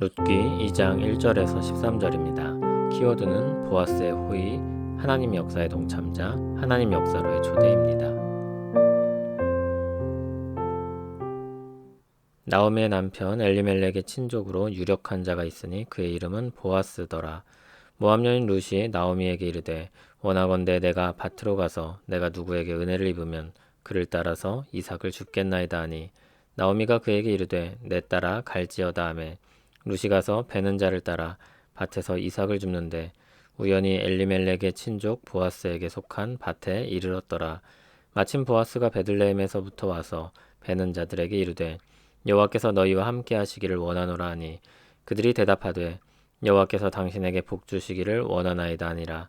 룻기 2장 1절에서 13절입니다. 키워드는 보아스의 호의, 하나님 역사의 동참자, 하나님 역사로의 초대입니다. 나오미의 남편 엘리멜렉의 친족으로 유력한 자가 있으니 그의 이름은 보아스더라. 모압 여인 룻이 나오미에게 이르되 원하건대 내가 밭으로 가서 내가 누구에게 은혜를 입으면 그를 따라서 이삭을 줍겠나이다 하니 나오미가 그에게 이르되 내 딸아 갈지어다 하매 룻이 가서 베는 자를 따라 밭에서 이삭을 줍는데 우연히 엘리멜렉의 친족 보아스에게 속한 밭에 이르렀더라. 마침 보아스가 베들레헴에서부터 와서 베는 자들에게 이르되 여호와께서 너희와 함께 하시기를 원하노라 하니 그들이 대답하되 여호와께서 당신에게 복 주시기를 원하나이다 하니라.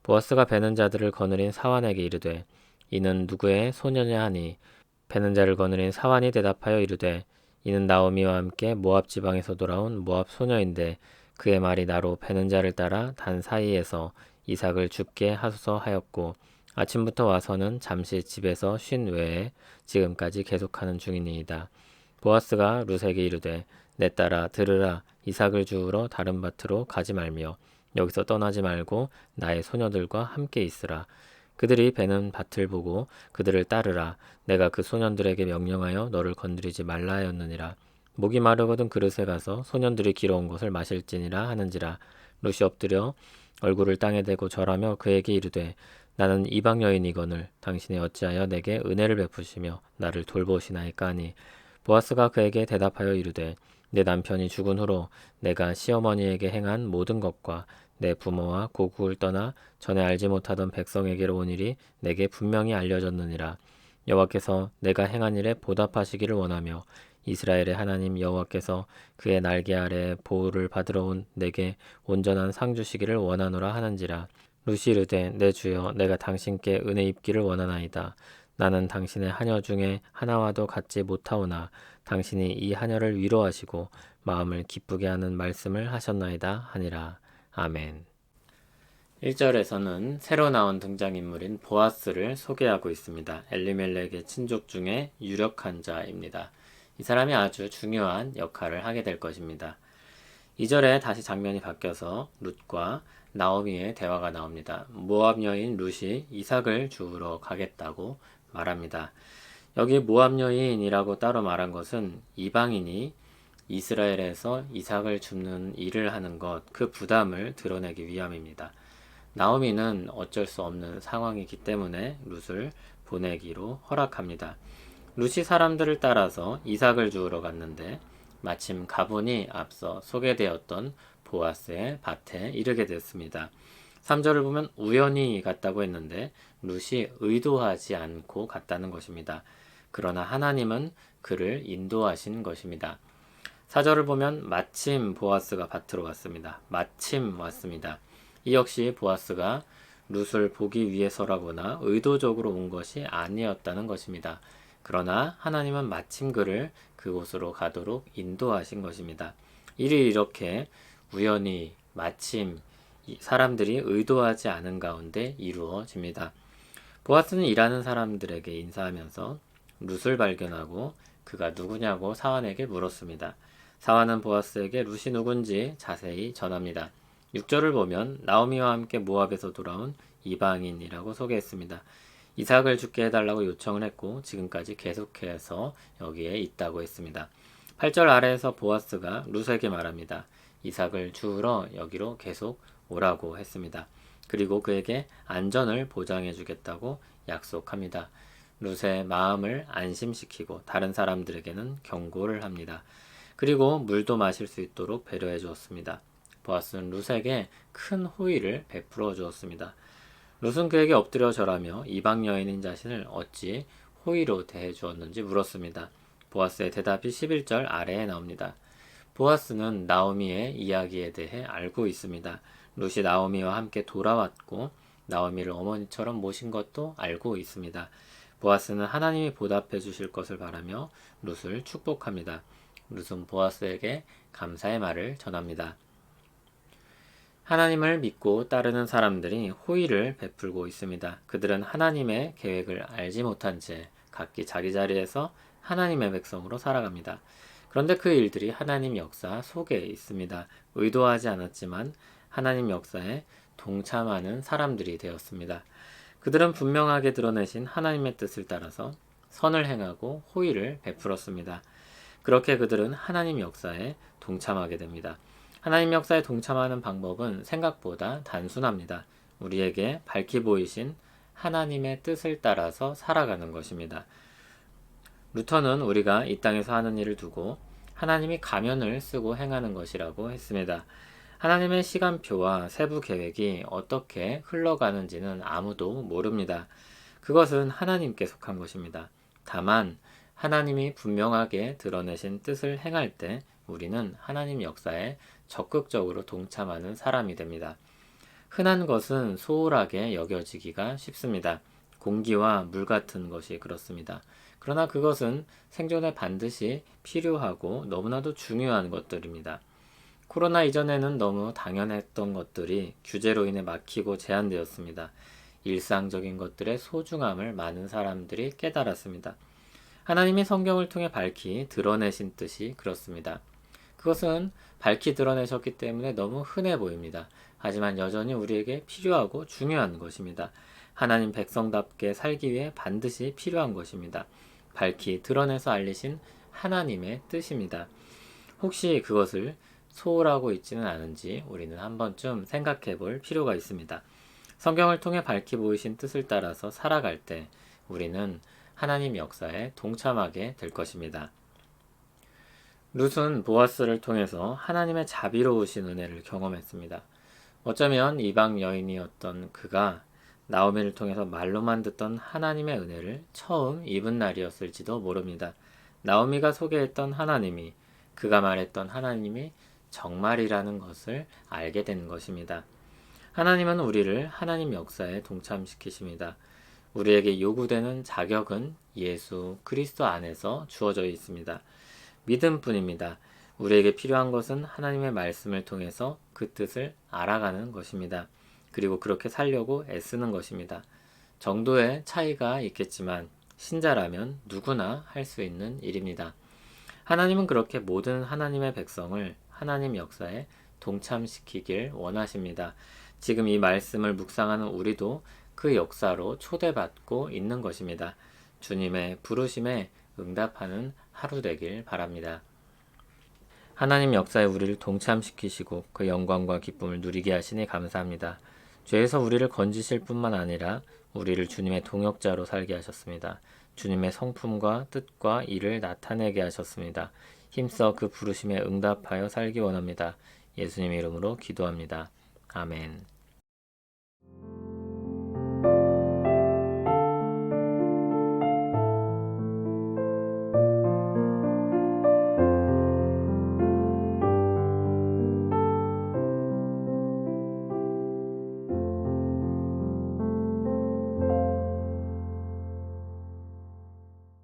보아스가 베는 자들을 거느린 사환에게 이르되 이는 누구의 소녀냐 하니 베는 자를 거느린 사환이 대답하여 이르되 이는 나오미와 함께 모압 지방에서 돌아온 모압 소녀인데 그의 말이 나로 베는 자를 따라 단 사이에서 이삭을 줍게 하소서 하였고 아침부터 와서는 잠시 집에서 쉰 외에 지금까지 계속하는 중이니이다. 보아스가 룻에게 이르되 내 딸아 들으라. 이삭을 주우러 다른 밭으로 가지 말며 여기서 떠나지 말고 나의 소녀들과 함께 있으라. 그들이 베는 밭을 보고 그들을 따르라. 내가 그 소년들에게 명령하여 너를 건드리지 말라 하였느니라. 목이 마르거든 그릇에 가서 소년들이 길어온 것을 마실지니라 하는지라. 룻이 엎드려 얼굴을 땅에 대고 절하며 그에게 이르되 나는 이방 여인이거늘 당신이 어찌하여 내게 은혜를 베푸시며 나를 돌보시나이까 하니 보아스가 그에게 대답하여 이르되 내 남편이 죽은 후로 내가 시어머니에게 행한 모든 것과 내 부모와 고국을 떠나 전에 알지 못하던 백성에게로 온 일이 내게 분명히 알려졌느니라. 여호와께서 내가 행한 일에 보답하시기를 원하며 이스라엘의 하나님 여호와께서 그의 날개 아래에 보호를 받으러 온 내게 온전한 상 주시기를 원하노라 하는지라. 룻이 이르되 내 주여 내가 당신께 은혜 입기를 원하나이다. 나는 당신의 하녀 중에 하나와도 같지 못하오나 당신이 이 하녀를 위로하시고 마음을 기쁘게 하는 말씀을 하셨나이다 하니라. 아멘. 1절에서는 새로 나온 등장인물인 보아스를 소개하고 있습니다. 엘리멜렉의 친족 중에 유력한 자입니다. 이 사람이 아주 중요한 역할을 하게 될 것입니다. 2절에 다시 장면이 바뀌어서 룻과 나오미의 대화가 나옵니다. 모압 여인 룻이 이삭을 주우러 가겠다고 말합니다. 여기 모압 여인이라고 따로 말한 것은 이방인이 이스라엘에서 이삭을 줍는 일을 하는 것, 그 부담을 드러내기 위함입니다. 나오미는 어쩔 수 없는 상황이기 때문에 룻을 보내기로 허락합니다. 룻이 사람들을 따라서 이삭을 주우러 갔는데 마침 가보니 앞서 소개되었던 보아스의 밭에 이르게 됐습니다. 3절을 보면 우연히 갔다고 했는데 룻이 의도하지 않고 갔다는 것입니다. 그러나 하나님은 그를 인도하신 것입니다. 4절을 보면 마침 보아스가 밭으로 왔습니다. 마침 왔습니다. 이 역시 보아스가 룻을 보기 위해서라거나 의도적으로 온 것이 아니었다는 것입니다. 그러나 하나님은 마침 그를 그곳으로 가도록 인도하신 것입니다. 일이 이렇게 우연히 마침 사람들이 의도하지 않은 가운데 이루어집니다. 보아스는 일하는 사람들에게 인사하면서 룻을 발견하고 그가 누구냐고 사환에게 물었습니다. 사환은 보아스에게 룻이 누군지 자세히 전합니다. 6절을 보면 나오미와 함께 모압에서 돌아온 이방인이라고 소개했습니다. 이삭을 죽게 해달라고 요청을 했고 지금까지 계속해서 여기에 있다고 했습니다. 8절 아래에서 보아스가 룻에게 말합니다. 이삭을 주우러 여기로 계속 오라고 했습니다. 그리고 그에게 안전을 보장해 주겠다고 약속합니다. 룻의 마음을 안심시키고 다른 사람들에게는 경고를 합니다. 그리고 물도 마실 수 있도록 배려해 주었습니다. 보아스는 룻에게 큰 호의를 베풀어 주었습니다. 룻은 그에게 엎드려 절하며 이방 여인인 자신을 어찌 호의로 대해 주었는지 물었습니다. 보아스의 대답이 11절 아래에 나옵니다. 보아스는 나오미의 이야기에 대해 알고 있습니다. 룻이 나오미와 함께 돌아왔고 나오미를 어머니처럼 모신 것도 알고 있습니다. 보아스는 하나님이 보답해 주실 것을 바라며 룻을 축복합니다. 룻은 보아스에게 감사의 말을 전합니다. 하나님을 믿고 따르는 사람들이 호의를 베풀고 있습니다. 그들은 하나님의 계획을 알지 못한 채 각기 자기 자리에서 하나님의 백성으로 살아갑니다. 그런데 그 일들이 하나님 역사 속에 있습니다. 의도하지 않았지만 하나님 역사에 동참하는 사람들이 되었습니다. 그들은 분명하게 드러내신 하나님의 뜻을 따라서 선을 행하고 호의를 베풀었습니다. 그렇게 그들은 하나님 역사에 동참하게 됩니다. 하나님 역사에 동참하는 방법은 생각보다 단순합니다. 우리에게 밝히 보이신 하나님의 뜻을 따라서 살아가는 것입니다. 루터는 우리가 이 땅에서 하는 일을 두고 하나님이 가면을 쓰고 행하는 것이라고 했습니다. 하나님의 시간표와 세부 계획이 어떻게 흘러가는지는 아무도 모릅니다. 그것은 하나님께 속한 것입니다. 다만 하나님이 분명하게 드러내신 뜻을 행할 때 우리는 하나님 역사에 적극적으로 동참하는 사람이 됩니다. 흔한 것은 소홀하게 여겨지기가 쉽습니다. 공기와 물 같은 것이 그렇습니다. 그러나 그것은 생존에 반드시 필요하고 너무나도 중요한 것들입니다. 코로나 이전에는 너무 당연했던 것들이 규제로 인해 막히고 제한되었습니다. 일상적인 것들의 소중함을 많은 사람들이 깨달았습니다. 하나님이 성경을 통해 밝히 드러내신 뜻이 그렇습니다. 그것은 밝히 드러내셨기 때문에 너무 흔해 보입니다. 하지만 여전히 우리에게 필요하고 중요한 것입니다. 하나님 백성답게 살기 위해 반드시 필요한 것입니다. 밝히 드러내서 알리신 하나님의 뜻입니다. 혹시 그것을 소홀하고 있지는 않은지 우리는 한 번쯤 생각해 볼 필요가 있습니다. 성경을 통해 밝히 보이신 뜻을 따라서 살아갈 때 우리는 하나님 역사에 동참하게 될 것입니다. 룻은 보아스를 통해서 하나님의 자비로우신 은혜를 경험했습니다. 어쩌면 이방 여인이었던 그가 나오미를 통해서 말로만 듣던 하나님의 은혜를 처음 입은 날이었을지도 모릅니다. 나오미가 소개했던 하나님이, 그가 말했던 하나님이 정말이라는 것을 알게 된 것입니다. 하나님은 우리를 하나님 역사에 동참시키십니다. 우리에게 요구되는 자격은 예수 그리스도 안에서 주어져 있습니다. 믿음뿐입니다. 우리에게 필요한 것은 하나님의 말씀을 통해서 그 뜻을 알아가는 것입니다. 그리고 그렇게 살려고 애쓰는 것입니다. 정도의 차이가 있겠지만 신자라면 누구나 할 수 있는 일입니다. 하나님은 그렇게 모든 하나님의 백성을 하나님 역사에 동참시키길 원하십니다. 지금 이 말씀을 묵상하는 우리도 그 역사로 초대받고 있는 것입니다. 주님의 부르심에 응답하는 하루 되길 바랍니다. 하나님 역사에 우리를 동참시키시고 그 영광과 기쁨을 누리게 하시니 감사합니다. 죄에서 우리를 건지실 뿐만 아니라 우리를 주님의 동역자로 살게 하셨습니다. 주님의 성품과 뜻과 일을 나타내게 하셨습니다. 힘써 그 부르심에 응답하여 살기 원합니다. 예수님 이름으로 기도합니다. 아멘.